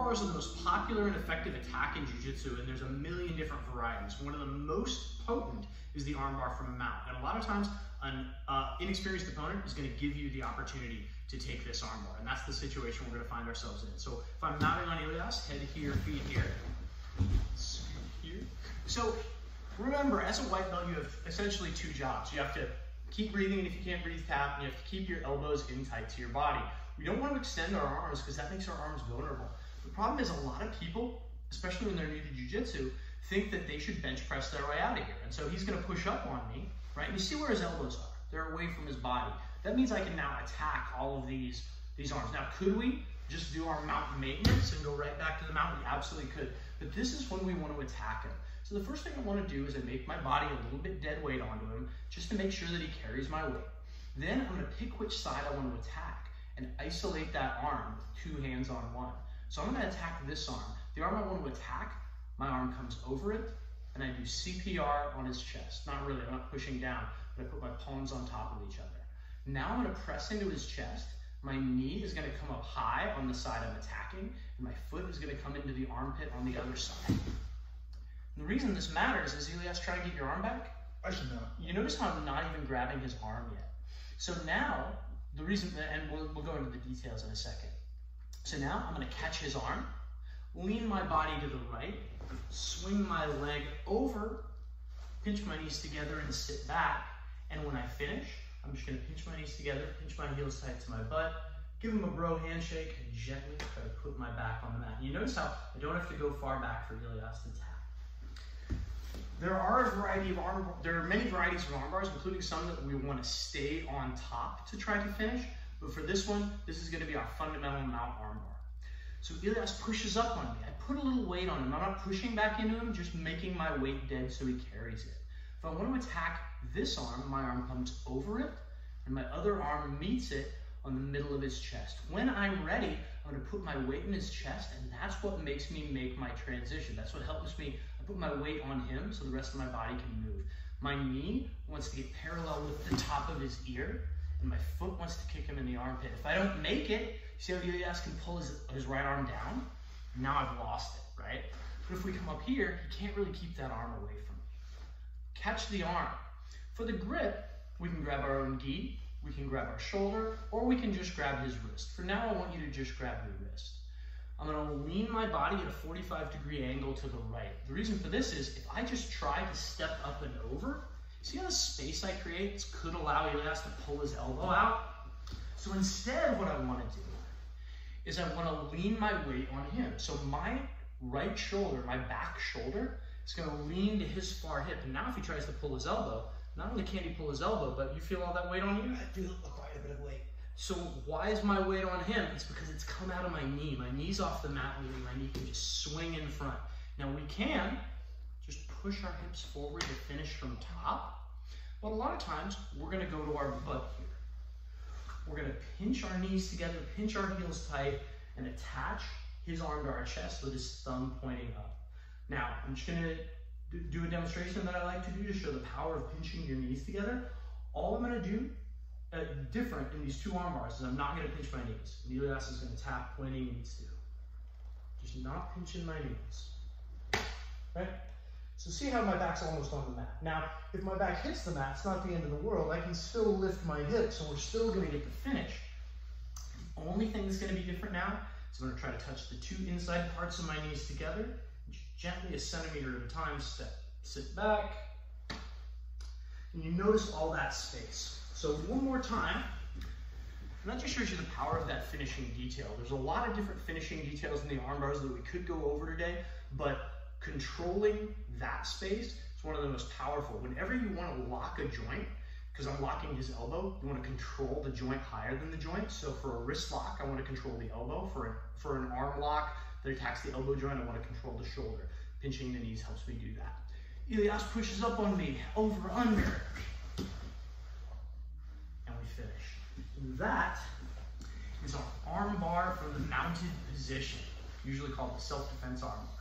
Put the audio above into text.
bars are the most popular and effective attack in jiu-jitsu, and there's a million different varieties. One of the most potent is the armbar from a mount, and a lot of times an inexperienced opponent is going to give you the opportunity to take this armbar, and that's the situation we're going to find ourselves in. So if I'm mounting on Ilias, head here, feet here, scoop here. So remember, as a white belt, you have essentially two jobs. You have to keep breathing, and if you can't breathe, tap, and you have to keep your elbows in tight to your body. We don't want to extend our arms because that makes our arms vulnerable. The problem is a lot of people, especially when they're new to jiu-jitsu, think that they should bench press their way out of here. And so he's going to push up on me, right? And you see where his elbows are. They're away from his body. That means I can now attack all of these arms. Now, could we just do our mount maintenance and go right back to the mount? We absolutely could. But this is when we want to attack him. So the first thing I want to do is I make my body a little bit dead weight onto him just to make sure that he carries my weight. Then I'm going to pick which side I want to attack and isolate that arm with 2 hands on one. So I'm going to attack this arm. The arm I want to attack, my arm comes over it, and I do CPR on his chest. Not really, I'm not pushing down, but I put my palms on top of each other. Now I'm going to press into his chest. My knee is going to come up high on the side I'm attacking, and my foot is going to come into the armpit on the other side. And the reason this matters is, Ilias, trying to get your arm back? I should know. You notice how I'm not even grabbing his arm yet. So now, the reason, and we'll go into the details in a second. So now I'm going to catch his arm, lean my body to the right, swing my leg over, pinch my knees together and sit back. And when I finish, I'm just going to pinch my knees together, pinch my heels tight to my butt, give him a bro handshake, and gently try to put my back on the mat. You notice how I don't have to go far back for Ilias to tap. There are many varieties of arm bars, including some that we want to stay on top to try to finish. But for this one, this is going to be our fundamental mount arm bar. So Ilias pushes up on me. I put a little weight on him. I'm not pushing back into him, just making my weight dead so he carries it. If I want to attack this arm, my arm comes over it, and my other arm meets it on the middle of his chest. When I'm ready, I'm going to put my weight in his chest, and that's what makes me make my transition. That's what helps me. I put my weight on him so the rest of my body can move. My knee wants to get parallel with the top of his ear, and my foot wants to kick him in the armpit. If I don't make it, see how Ilias can pull his right arm down? Now I've lost it, right? But if we come up here, he can't really keep that arm away from me. Catch the arm. For the grip, we can grab our own gi, we can grab our shoulder, or we can just grab his wrist. For now, I want you to just grab your wrist. I'm going to lean my body at a 45-degree angle to the right. The reason for this is if I just try to step up and over, see how the space I create could allow Ilias to pull his elbow out? So instead, what I want to do is I want to lean my weight on him. So my right shoulder, my back shoulder, is going to lean to his far hip. And now if he tries to pull his elbow, not only can't he pull his elbow, but you feel all that weight on you? I feel quite a bit of weight. So why is my weight on him? It's because it's come out of my knee. My knee's off the mat, meaning my knee can just swing in front. Now we can just push our hips forward to finish from top, but a lot of times we're going to go to our butt here. We're going to pinch our knees together, pinch our heels tight, and attach his arm to our chest with his thumb pointing up. Now, I'm just going to do a demonstration that I like to do to show the power of pinching your knees together. All I'm going to do different in these two arm bars is I'm not going to pinch my knees. Ilias is going to tap when he needs to. Just not pinching my knees. Right? So see how my back's almost on the mat. Now, if my back hits the mat, it's not the end of the world. I can still lift my hips, and we're still going to get the finish. The only thing that's going to be different now is I'm going to try to touch the two inside parts of my knees together, and just gently, a centimeter at a time, sit back. And you notice all that space. So one more time, and that just shows you the power of that finishing detail. There's a lot of different finishing details in the arm bars that we could go over today, but controlling that space is one of the most powerful. Whenever you want to lock a joint, because I'm locking his elbow, you want to control the joint higher than the joint. So for a wrist lock, I want to control the elbow. For an arm lock that attacks the elbow joint, I want to control the shoulder. Pinching the knees helps me do that. Ilias pushes up on me, over, under. And we finish. That is our arm bar from the mounted position, usually called the self-defense arm bar.